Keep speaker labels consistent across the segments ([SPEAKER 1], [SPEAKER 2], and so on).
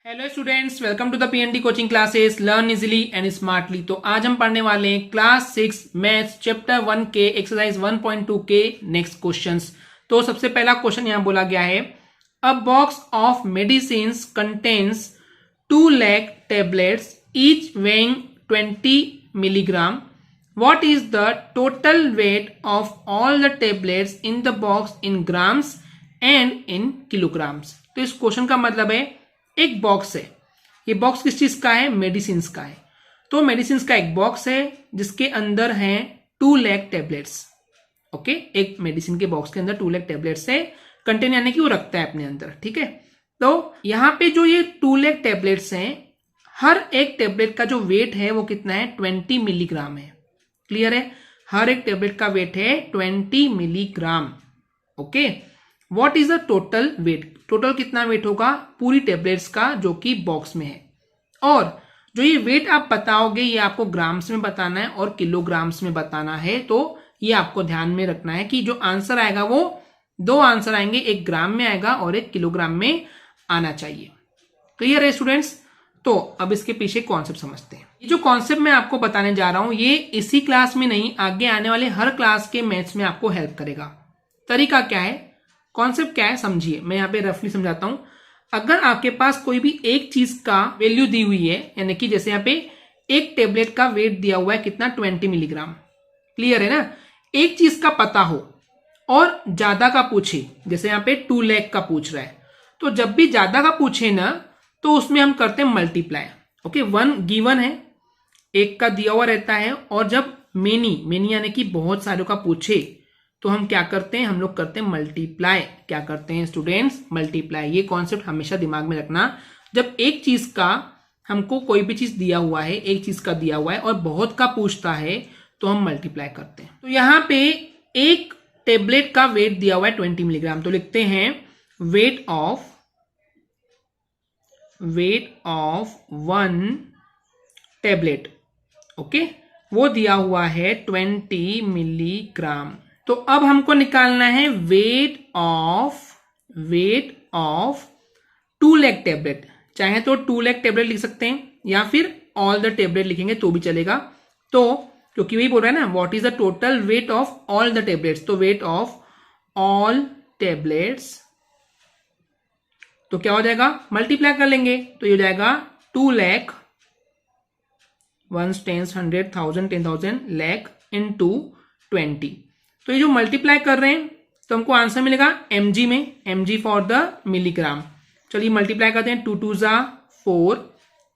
[SPEAKER 1] Hello students, welcome to the PND coaching classes learn easily and smartly. तो आज हम पढ़ने वाले हैं क्लास 6 मैथ्स चैप्टर 1 के एक्सरसाइज 1.2 के नेक्स्ट क्वेश्चंस। तो सबसे पहला क्वेश्चन यहां बोला गया है, अ box of medicine contains 2 lakh tablets each weighing 20 milligram. What is the total weight of all the tablets in the box in grams and in kilograms? तो इस क्वेश्चन का मतलब है, एक बॉक्स है, ये बॉक्स किस चीज का है? मेडिसिन का है। तो मेडिसिन का एक बॉक्स है जिसके अंदर है 2 lakh टेबलेट्स। ओके, एक मेडिसिन के बॉक्स के अंदर 2 lakh टेबलेट्स है, कंटेन यानी कि वो रखता है अपने अंदर। ठीक है, तो यहां पे जो ये 2 lakh टेबलेट्स हैं, हर एक टेबलेट का जो वेट है वो कितना है? 20 मिलीग्राम है। क्लियर है? हर एक टेबलेट का वेट है 20 milligram. Okay, what is the total weight? Total कितना वेट होगा पूरी टेबलेट्स का जो कि बॉक्स में है? और जो ये वेट आप बताओगे ये आपको ग्राम्स में बताना है और किलोग्राम्स में बताना है। तो ये आपको ध्यान में रखना है कि जो आंसर आएगा वो 2 आंसर आएंगे, एक ग्राम में आएगा और एक किलोग्राम में आना चाहिए। क्लियर है स्टूडेंट्स? तो अब इसके पीछे कॉन्सेप्ट समझते हैं। ये जो कॉन्सेप्ट मैं आपको बताने जा रहा हूं ये इसी क्लास में नहीं, आगे आने वाले हर क्लास के मैथ्स में आपको हेल्प करेगा। तरीका क्या है, कॉन्सेप्ट क्या है, समझिए। मैं यहाँ पे रफली समझाता हूं। अगर आपके पास कोई भी एक चीज का वैल्यू दी हुई है, यानी कि जैसे यहाँ पे एक टेबलेट का वेट दिया हुआ है कितना? 20 मिलीग्राम। क्लियर है ना? एक चीज का पता हो और ज्यादा का पूछे, जैसे यहाँ पे 2 lakh का पूछ रहा है, तो जब भी ज्यादा का पूछे ना तो उसमें हम करते हैं मल्टीप्लाई। ओके, 1 गिवन है, एक का दिया हुआ रहता है, और जब मेनी यानी कि बहुत सारों का पूछे तो हम क्या करते हैं? हम लोग करते हैं मल्टीप्लाई। क्या करते हैं स्टूडेंट्स? मल्टीप्लाई। ये कॉन्सेप्ट हमेशा दिमाग में रखना। जब एक चीज का हमको कोई भी चीज दिया हुआ है, एक चीज का दिया हुआ है और बहुत का पूछता है तो हम मल्टीप्लाई करते हैं। तो यहां पे एक टेबलेट का वेट दिया हुआ है 20 मिलीग्राम, तो लिखते हैं वेट ऑफ 1 टेबलेट। ओके, वो दिया हुआ है 20 मिलीग्राम। तो अब हमको निकालना है वेट ऑफ 2 lakh टेबलेट। चाहे तो 2 lakh टेबलेट लिख सकते हैं या फिर ऑल द टेबलेट लिखेंगे तो भी चलेगा। तो क्योंकि वही बोल रहा है ना, what is the total weight of all the tablets, तो वेट ऑफ ऑल टेबलेट्स, तो क्या हो जाएगा? मल्टीप्लाई कर लेंगे तो ये हो जाएगा 2 lakh 1 10 100 1000 10,000 lakh इंटू 20। तो ये जो मल्टीप्लाई कर रहे हैं तो हमको आंसर मिलेगा mg में, mg फॉर द मिलीग्राम। चलिए मल्टीप्लाई करते हैं, 2 2 जा 4,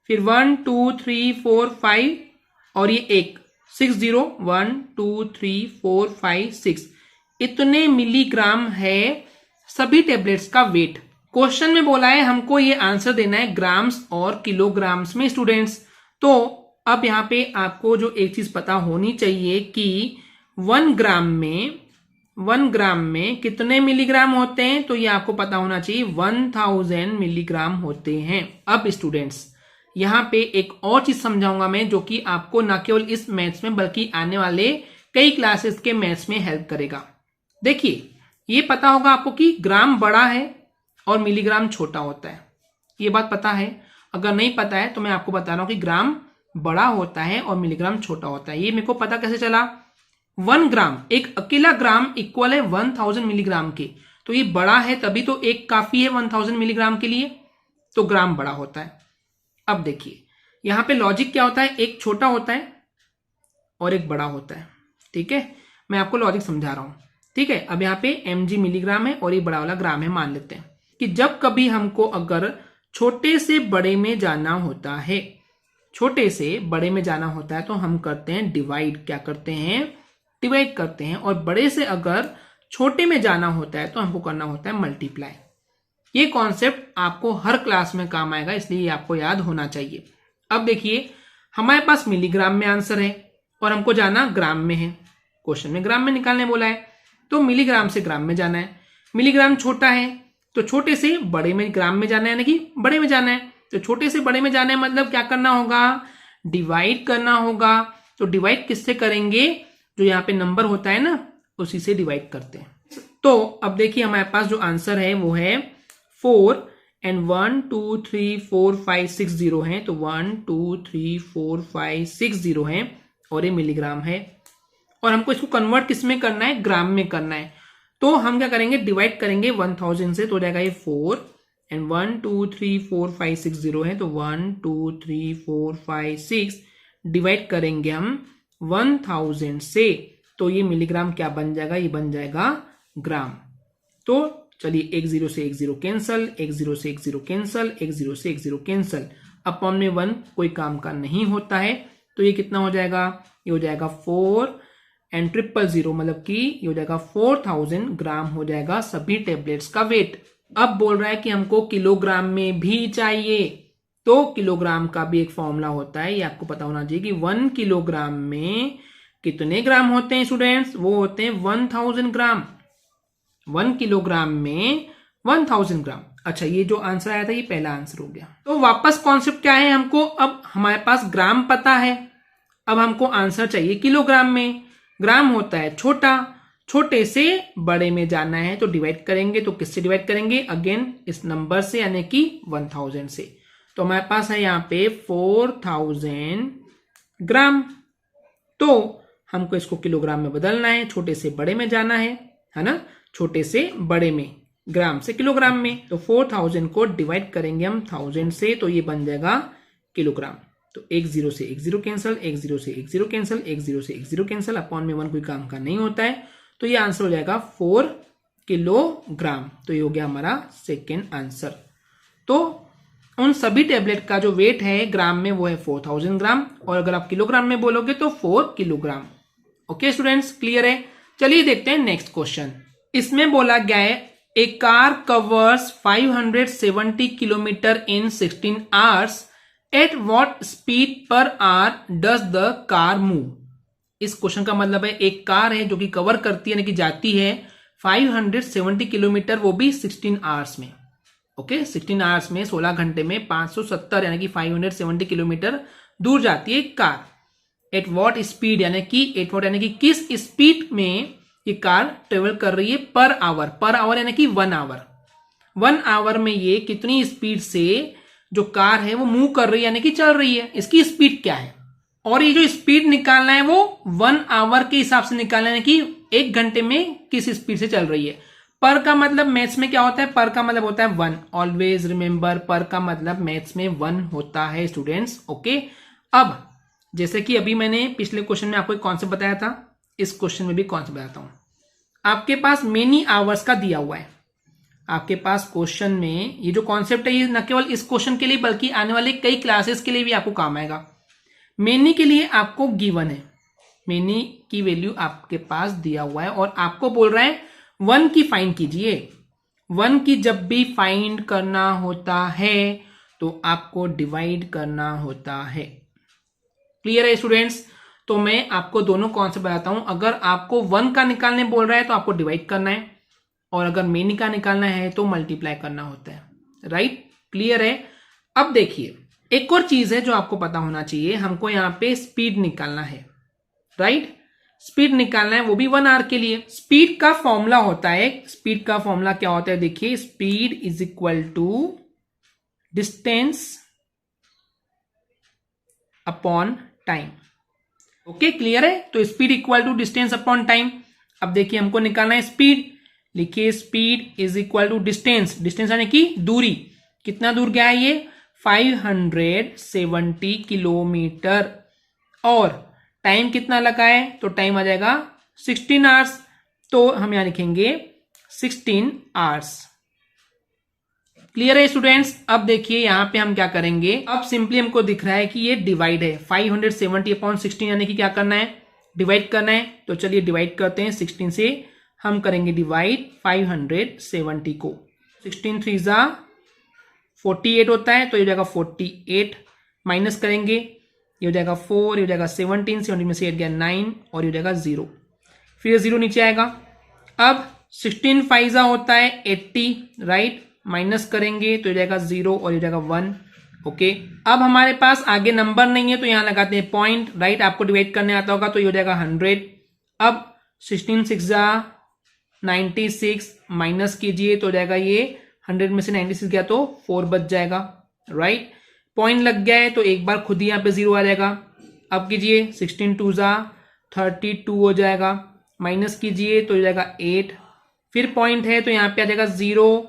[SPEAKER 1] फिर 1 2 3 4 5 और ये 1 6 0 1 2 3 4 5 6, इतने मिलीग्राम है सभी टेबलेट्स का वेट। क्वेश्चन में बोला है हमको ये आंसर देना है ग्राम्स और किलोग्राम्स में स्टूडेंट्स। तो अब यहाँ पे आपको जो एक चीज पता होनी चाहिए कि 1 ग्राम में कितने मिलीग्राम होते हैं, तो ये आपको पता होना चाहिए 1000 मिलीग्राम होते हैं। अब स्टूडेंट्स यहाँ पे एक और चीज समझाऊंगा मैं, जो कि आपको ना केवल इस मैथ्स में बल्कि आने वाले कई क्लासेस के मैथ्स में हेल्प करेगा। देखिए, ये पता होगा आपको कि ग्राम बड़ा है और मिलीग्राम छोटा होता है, ये बात पता है। अगर नहीं पता है तो मैं आपको बता रहा हूं कि ग्राम बड़ा होता है और मिलीग्राम छोटा होता है। ये मेरे को पता कैसे चला? 1 ग्राम, एक अकेला ग्राम इक्वल है 1000 मिलीग्राम के, तो ये बड़ा है तभी तो एक काफी है 1000 मिलीग्राम के लिए, तो ग्राम बड़ा होता है। अब देखिए यहां पे लॉजिक क्या होता है, एक छोटा होता है और एक बड़ा होता है। ठीक है, मैं आपको लॉजिक समझा रहा हूं। ठीक है, अब यहाँ पे mg मिलीग्राम है और ये बड़ा वाला ग्राम है। मान लेते हैं कि जब कभी हमको अगर छोटे से बड़े में जाना होता है, छोटे से बड़े में जाना होता है तो हम करते हैं डिवाइड। क्या करते हैं? डिवाइड करते हैं। और बड़े से अगर छोटे में जाना होता है तो हमको करना होता है मल्टीप्लाई। ये कॉन्सेप्ट आपको हर क्लास में काम आएगा, इसलिए ये आपको याद होना चाहिए। अब देखिए हमारे पास मिलीग्राम में आंसर है और हमको जाना ग्राम में है। क्वेश्चन में ग्राम में निकालने बोला है, तो मिलीग्राम से ग्राम में जाना है। मिलीग्राम छोटा है तो छोटे से बड़े में ग्राम में जाना है, यानी कि बड़े में जाना है। तो छोटे से बड़े में जाना है मतलब क्या करना होगा? डिवाइड करना होगा। तो डिवाइड किससे करेंगे? जो यहाँ पे नंबर होता है ना, उसी से डिवाइड करते हैं। तो अब देखिए हमारे पास जो आंसर है वो है 4 एंड 1 2 3 4 5 6 जीरो हैं, तो 1 2 3 4 5 6 जीरो हैं और ये मिलीग्राम है। और हमको इसको कन्वर्ट किस में करना है, ग्राम में करना है। तो हम क्या करेंगे, डिवाइड करेंगे 1000 से, तो हो जाएगा ये 4 एंड 1 2 3 4 5 6 जीरो है, तो 1 2 3 4 5 6 डिवाइड करेंगे हम 1000 से, तो ये मिलीग्राम क्या बन जाएगा, ये बन जाएगा ग्राम। तो चलिए एक जीरो से एक जीरो कैंसल, एक जीरो से एक जीरो कैंसल, एक जीरो से एक जीरो कैंसल, अपॉन में 1 कोई काम का नहीं होता है, तो ये कितना हो जाएगा, ये हो जाएगा 4 एंड 000 मतलब कि ये हो जाएगा 4000 ग्राम हो जाएगा सभी टेबलेट्स का वेट। अब बोल रहा है कि हमको किलोग्राम में भी चाहिए, तो किलोग्राम का भी एक फॉर्मूला होता है, ये आपको पता होना चाहिए कि 1 किलोग्राम में कितने ग्राम होते हैं स्टूडेंट्स, वो होते हैं 1000 ग्राम। 1 किलोग्राम में 1000 ग्राम। अच्छा, ये जो आंसर आया था ये पहला आंसर हो गया। तो वापस कॉन्सेप्ट क्या है, हमको अब हमारे पास ग्राम पता है, अब हमको आंसर चाहिए किलोग्राम में। ग्राम होता है छोटा, छोटे से बड़े में जाना है, तो डिवाइड करेंगे, तो किससे डिवाइड करेंगे, अगेन इस नंबर से यानी कि 1000 से। तो हमारे पास है यहाँ पे 4000 ग्राम, तो हमको इसको किलोग्राम में बदलना है, छोटे से बड़े में जाना है ना, छोटे से बड़े में, ग्राम से किलोग्राम में। तो 4000 को डिवाइड करेंगे हम 1000 से, तो ये बन जाएगा किलोग्राम। तो एक जीरो से एक जीरो कैंसल, एक जीरो से एक जीरो कैंसल, एक जीरो से एक जीरो कैंसल, अपॉन में 1 कोई काम का नहीं होता है, तो ये आंसर हो जाएगा 4 किलोग्राम। तो ये हो गया हमारा सेकेंड आंसर। तो उन सभी टेबलेट का जो वेट है ग्राम में वो है 4000 ग्राम, और अगर आप किलोग्राम में बोलोगे तो 4 किलोग्राम। ओके स्टूडेंट्स, क्लियर है। चलिए देखते हैं नेक्स्ट क्वेश्चन। इसमें बोला गया है a car covers 570 kilometre in 16 hours, at what speed per hour does the car move. इस क्वेश्चन का मतलब है एक कार है जो कि कवर करती है यानी कि जाती है 570 किलोमीटर, वो भी 16 आवर्स में। ओके, 16 आवर्स में 16 घंटे में 570 यानी कि 570 किलोमीटर दूर जाती है एक कार। एट व्हाट स्पीड यानी कि एट व्हाट यानी कि किस स्पीड में ये कार ट्रेवल कर रही है पर आवर, पर आवर यानी कि 1 आवर। 1 आवर में ये कितनी स्पीड से जो कार है वो मूव कर रही है यानी कि चल रही है, इसकी स्पीड क्या है। और ये जो स्पीड निकालना है वो 1 आवर के हिसाब से निकालना है कि 1 घंटे में किस स्पीड से चल रही है। पर का मतलब मैथ्स में क्या होता है, पर का मतलब होता है 1। ऑलवेज रिमेंबर, पर का मतलब मैथ्स में 1 होता है स्टूडेंट्स। ओके, अब जैसे कि अभी मैंने पिछले क्वेश्चन में आपको एक कॉन्सेप्ट बताया था, इस क्वेश्चन में भी कॉन्सेप्ट बताता हूं। आपके पास मेनी आवर्स का दिया हुआ है, आपके पास क्वेश्चन में ये जो कॉन्सेप्ट है ये न केवल इस क्वेश्चन के लिए बल्कि आने वाले कई क्लासेस के लिए भी आपको काम आएगा। मेनी के लिए आपको गिवन है, मेनी की वैल्यू आपके पास दिया हुआ है और आपको बोल रहा है 1 की फाइंड कीजिए। 1 की जब भी फाइंड करना होता है तो आपको डिवाइड करना होता है। क्लियर है स्टूडेंट्स। तो मैं आपको दोनों कॉन्सेप्ट बताता हूं। अगर आपको 1 का निकालने बोल रहा है तो आपको डिवाइड करना है, और अगर मेनी का निकालना है तो मल्टीप्लाई करना होता है। राइट, क्लियर है। अब देखिए एक और चीज है जो आपको पता होना चाहिए, हमको यहां पे स्पीड निकालना है। राइट, स्पीड निकालना है वो भी 1 आवर के लिए। स्पीड का फॉर्मूला होता है, स्पीड का फॉर्मूला क्या होता है, देखिए speed is equal to distance upon time. Okay, clear है। तो speed equal to distance upon time. अब देखिए हमको निकालना है स्पीड, लिखिए speed is equal to distance, distance यानी कि दूरी, कितना दूर गया है ये 570 किलोमीटर, और टाइम कितना लगा है, तो टाइम आ जाएगा 16 आवर्स, तो हम यहां लिखेंगे 16 आवर्स। क्लियर है स्टूडेंट्स। अब देखिए यहां पे हम क्या करेंगे, अब सिंपली हमको दिख रहा है कि ये डिवाइड है 570 अपॉन 16 यानी कि क्या करना है, डिवाइड करना है। तो चलिए डिवाइड करते हैं, 16 से हम करेंगे डिवाइड 570 को। 16 3 जा 48 होता है, तो ये हो जाएगा 48, माइनस करेंगे ये हो जाएगा 4, ये हो जाएगा 17 में से 8 गया 9, और ये हो जाएगा 0, फिर 0 नीचे आएगा। अब 16 5 जा होता है 80, राइट, माइनस करेंगे तो हो जाएगा 0 और ये हो जाएगा 1। ओके, अब हमारे पास आगे नंबर नहीं है तो यहां लगाते हैं पॉइंट। राइट, आपको डिवाइड करने आता होगा तो ये हो जाएगा 100। अब 16 6 जा 96, माइनस कीजिए तो हो जाएगा ये 100 में से 96 गया तो 4 बच जाएगा, राइट। पॉइंट लग गया है तो एक बार खुद ही यहाँ पे 0 आ जाएगा। अब कीजिए 16 2 जा 32 हो जाएगा, माइनस कीजिए तो हो जाएगा 8, फिर पॉइंट है तो यहाँ पे आ जाएगा 0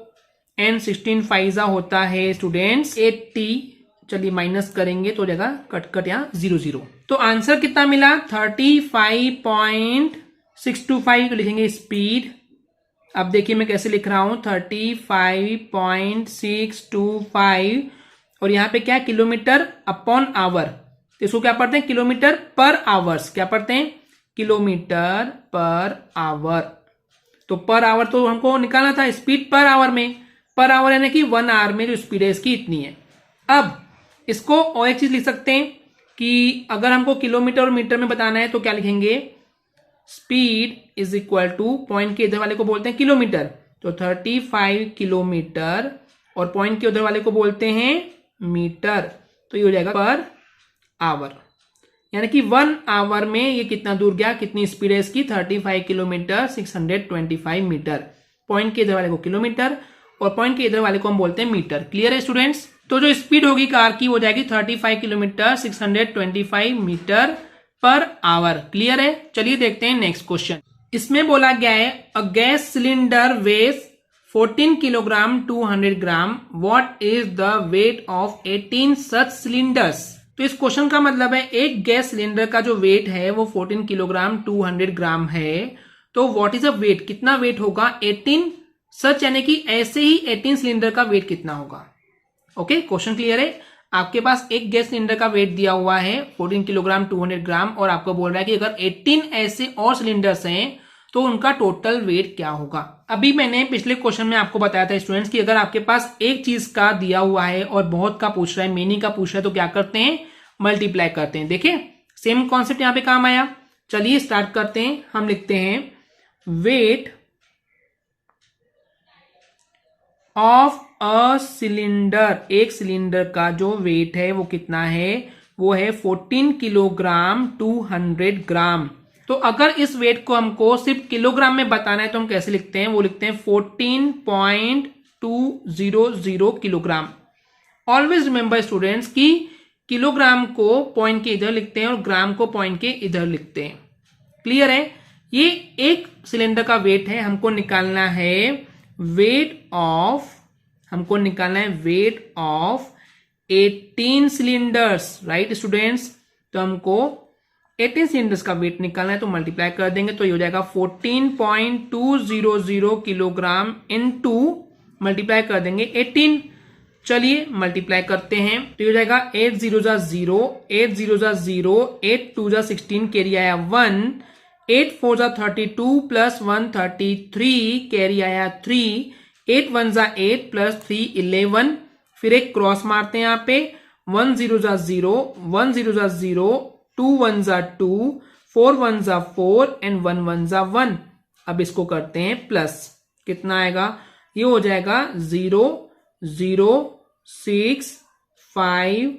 [SPEAKER 1] एंड 16 5 जा होता है स्टूडेंट्स 80। चलिए माइनस करेंगे तो हो जाएगा कट यहाँ 0 0। तो आंसर कितना मिला 35.625 लिखेंगे स्पीड। अब देखिए मैं कैसे लिख रहा हूं 35.625 और यहाँ पे क्या है किलोमीटर अपॉन आवर, तो इसको क्या पढ़ते हैं किलोमीटर पर आवर्स, क्या पढ़ते हैं किलोमीटर पर आवर। तो पर आवर तो हमको निकालना था स्पीड पर आवर में, पर आवर यानी कि 1 आवर में जो स्पीड है इसकी इतनी है। अब इसको और एक चीज लिख सकते हैं कि अगर हमको किलोमीटर और मीटर में बताना है तो क्या लिखेंगे speed is equal two point के इधर वाले को बोलते हैं किलोमीटर, तो 35 किलोमीटर और पॉइंट के उधर वाले को बोलते हैं मीटर, तो ये हो जाएगा पर आवर। यानी कि 1 आवर में ये कितना दूर गया, कितनी स्पीड है इसकी 35 किलोमीटर 625 मीटर। पॉइंट के इधर वाले को किलोमीटर और पॉइंट के इधर वाले को हम बोलते हैं मीटर। क्लियर है स्टूडेंट्स। तो जो स्पीड होगी कार की वो जाएगी 35 kilometre 625 metre per hour. Clear है। चलिए देखते हैं नेक्स्ट क्वेश्चन। इसमें बोला गया है a gas cylinder weighs 14 kilogram 200 gram, what is the weight of 18 such cylinders. तो इस क्वेश्चन का मतलब है एक गैस सिलेंडर का जो वेट है वो 14 किलोग्राम 200 ग्राम है, तो व्हाट इज द वेट, कितना वेट होगा 18 सच, यानी कि ऐसे ही 18 सिलेंडर का वेट कितना होगा। ओके, क्वेश्चन क्लियर है। आपके पास एक गैस सिलेंडर का वेट दिया हुआ है 14 किलोग्राम 200 ग्राम और आपको बोल रहा है कि अगर 18 ऐसे और सिलेंडर्स हैं तो उनका टोटल वेट क्या होगा। अभी मैंने पिछले क्वेश्चन में आपको बताया था स्टूडेंट्स कि अगर आपके पास एक चीज का दिया हुआ है और बहुत का पूछ रहा है, मेनी का पूछ रहा है, तो क्या करते हैं मल्टीप्लाई करते हैं। देखिए सेम कॉन्सेप्ट यहां पे काम आया। चलिए स्टार्ट करते हैं। हम लिखते हैं वेट ऑफ अ सिलेंडर, एक सिलेंडर का जो वेट है वो कितना है, वो है 14 किलोग्राम 200 ग्राम। तो अगर इस वेट को हमको सिर्फ किलोग्राम में बताना है तो हम कैसे लिखते हैं, वो लिखते हैं 14.200 किलोग्राम। ऑलवेज रिमेंबर स्टूडेंट्स कि किलोग्राम को पॉइंट के इधर लिखते हैं और ग्राम को पॉइंट के इधर लिखते हैं। क्लियर है। ये एक सिलेंडर का वेट है, हमको निकालना है वेट ऑफ, हमको निकालना है wait of 18 cylinders, right students. तो हमको 18 सिलेंडर्स का वेट निकालना है तो मल्टीप्लाई कर देंगे तो ये हो जाएगा 14.200 किलोग्राम इनटू मल्टीप्लाई कर देंगे 18। चलिए मल्टीप्लाई करते हैं तो ये हो जाएगा 8 0 जा 0, 8 0 जा 0, 8 2 जा 16 कैरी आया 1, 8 4 जा 32 प्लस 1 33 कैरी आया 3, 8 1 जा 8 प्लस 3 11। फिर एक क्रॉस मारते हैं यहाँ पे 1 0 जा 0, 1 0 जा 0, 2 1 जा 2, 4 1 जा 4 एंड 1 1 जा 1। अब इसको करते हैं प्लस, कितना आएगा, ये हो जाएगा 0 0 6 5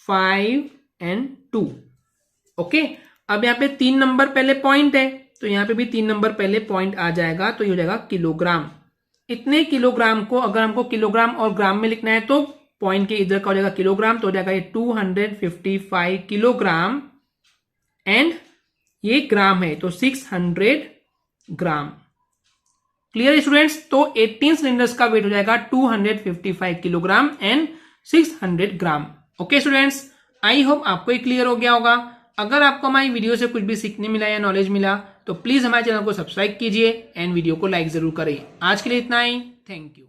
[SPEAKER 1] 5 एंड 2। ओके, अब यहाँ पे 3 नंबर पहले पॉइंट है तो यहाँ पे भी 3 नंबर पहले पॉइंट आ जाएगा तो ये हो जाएगा किलोग्राम। इतने किलोग्राम को अगर हमको किलोग्राम और ग्राम में लिखना है तो पॉइंट के इधर का हो जाएगा किलोग्राम, तो हो जाएगा ये 255 किलोग्राम एंड ये ग्राम है तो 600 ग्राम। Clear students. तो 18 सिलेंडर्स का वेट हो जाएगा 255 kilogram and 600 gram. Okay students, I hope आपको ये क्लियर हो गया होगा। अगर आपको हमारी वीडियो से कुछ भी सीखने मिला या नॉलेज मिला तो प्लीज हमारे चैनल को सब्सक्राइब कीजिए एंड वीडियो को लाइक जरूर करें। आज के लिए इतना ही, थैंक यू।